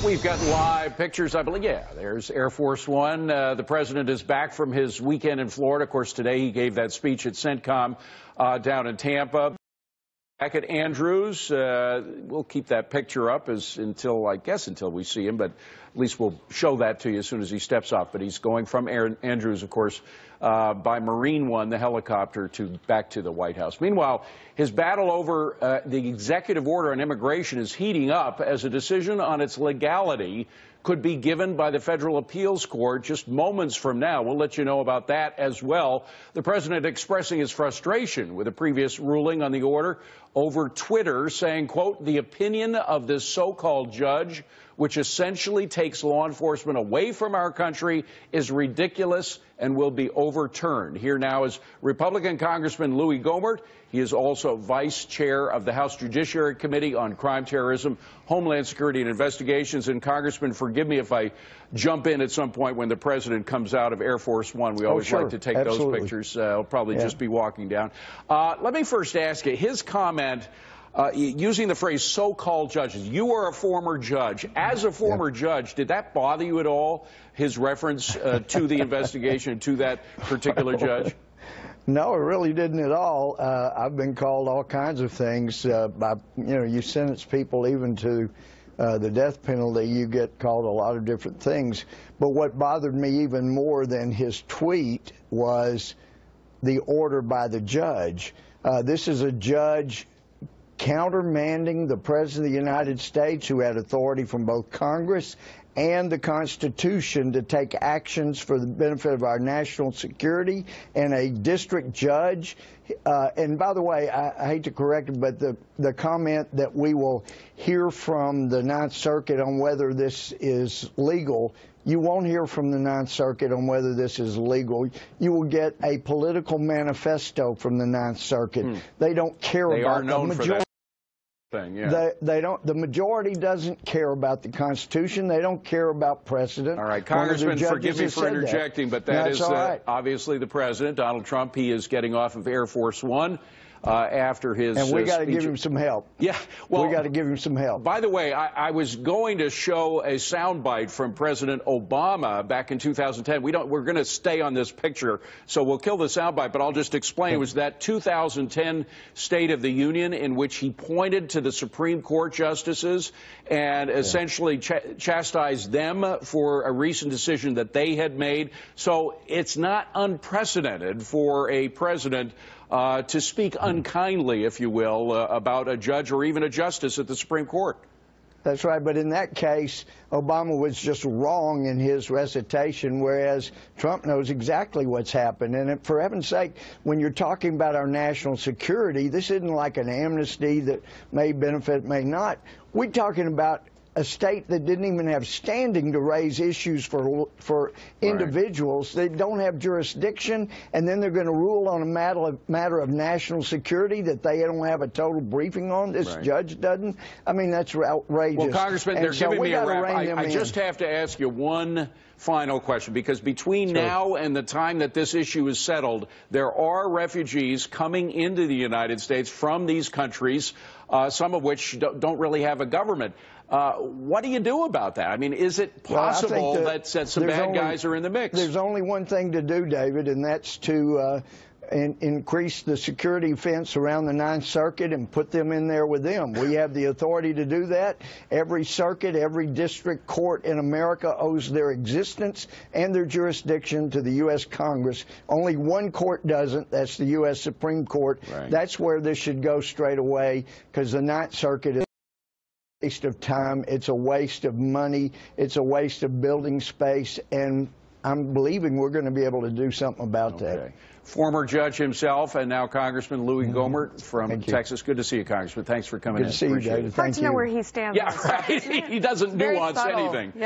We've got live pictures, I believe. Yeah, there's Air Force One. The president is back from his weekend in Florida. Of course, today he gave that speech at CENTCOM down in Tampa. Back at Andrews, we'll keep that picture up until we see him, but at least we'll show that to you as soon as he steps off. But he's going from Andrews, of course, by Marine One, the helicopter, back to the White House. Meanwhile, his battle over the executive order on immigration is heating up as a decision on its legality could be given by the Federal Appeals Court just moments from now. We'll let you know about that as well. The president expressing his frustration with a previous ruling on the order over Twitter, saying, quote, "The opinion of this so-called judge, which essentially takes law enforcement away from our country, is ridiculous and will be overturned." Here now is Republican Congressman Louie Gohmert. He is also vice chair of the House Judiciary Committee on Crime, Terrorism, Homeland Security, and Investigations. And Congressman, forgive me if I jump in at some point when the president comes out of Air Force One. We always like to take those pictures. He'll probably just be walking down. Let me first ask you, his comment using the phrase so-called judges. You are a former judge. As a former judge, did that bother you at all, his reference to the investigation, to that particular judge? No, it really didn't at all. I've been called all kinds of things by, you sentence people even to the death penalty, you get called a lot of different things. But what bothered me even more than his tweet was the order by the judge. This is a judge countermanding the President of the United States, who had authority from both Congress and the Constitution to take actions for the benefit of our national security, and a district judge. And by the way, I hate to correct it, but the comment that we will hear from the Ninth Circuit on whether this is legal, you won't hear from the Ninth Circuit on whether this is legal. You will get a political manifesto from the Ninth Circuit. They don't care about the majority. They don't. The majority doesn't care about the Constitution. They don't care about precedent. All right, Congressman, forgive me for interjecting, but that is obviously the president, Donald Trump. He is getting off of Air Force One after his and we got to give him some help. Yeah, well, we got to give him some help. By the way, I was going to show a soundbite from President Obama back in 2010. We're going to stay on this picture, so we'll kill the soundbite. But I'll just explain. It was that 2010 State of the Union in which he pointed to the Supreme Court justices and essentially chastised them for a recent decision that they had made. So it's not unprecedented for a president to speak unkindly, if you will, about a judge or even a justice at the Supreme Court. That's right, but in that case, Obama was just wrong in his recitation, whereas Trump knows exactly what's happened. And for heaven's sake, when you're talking about our national security, this isn't like an amnesty that may benefit, may not. We're talking about a state that didn't even have standing to raise issues for individuals. They don't have jurisdiction, and then they're going to rule on a matter of national security that they don't have a total briefing on. This judge doesn't. I mean, that's outrageous. Well, Congressman, they're giving me a wrap. I just have to ask you one final question, because between now and the time that this issue is settled, there are refugees coming into the United States from these countries, some of which don't really have a government. What do you do about that? I mean, is it possible that some bad guys are in the mix? There's only one thing to do, David, and that's to increase the security fence around the Ninth Circuit and put them in there with them. We have the authority to do that. Every circuit, every district court in America owes their existence and their jurisdiction to the U.S. Congress. Only one court doesn't. That's the U.S. Supreme Court. That's where this should go straight away, because the Ninth Circuit is a waste of time. It's a waste of money. It's a waste of building space, and I'm believing we're going to be able to do something about that. Former judge himself, and now Congressman Louie Gohmert from Texas. Good to see you, Congressman. Thanks for coming in. Good to see you, David. Hard to know where he stands. Yeah, right. He doesn't nuance anything.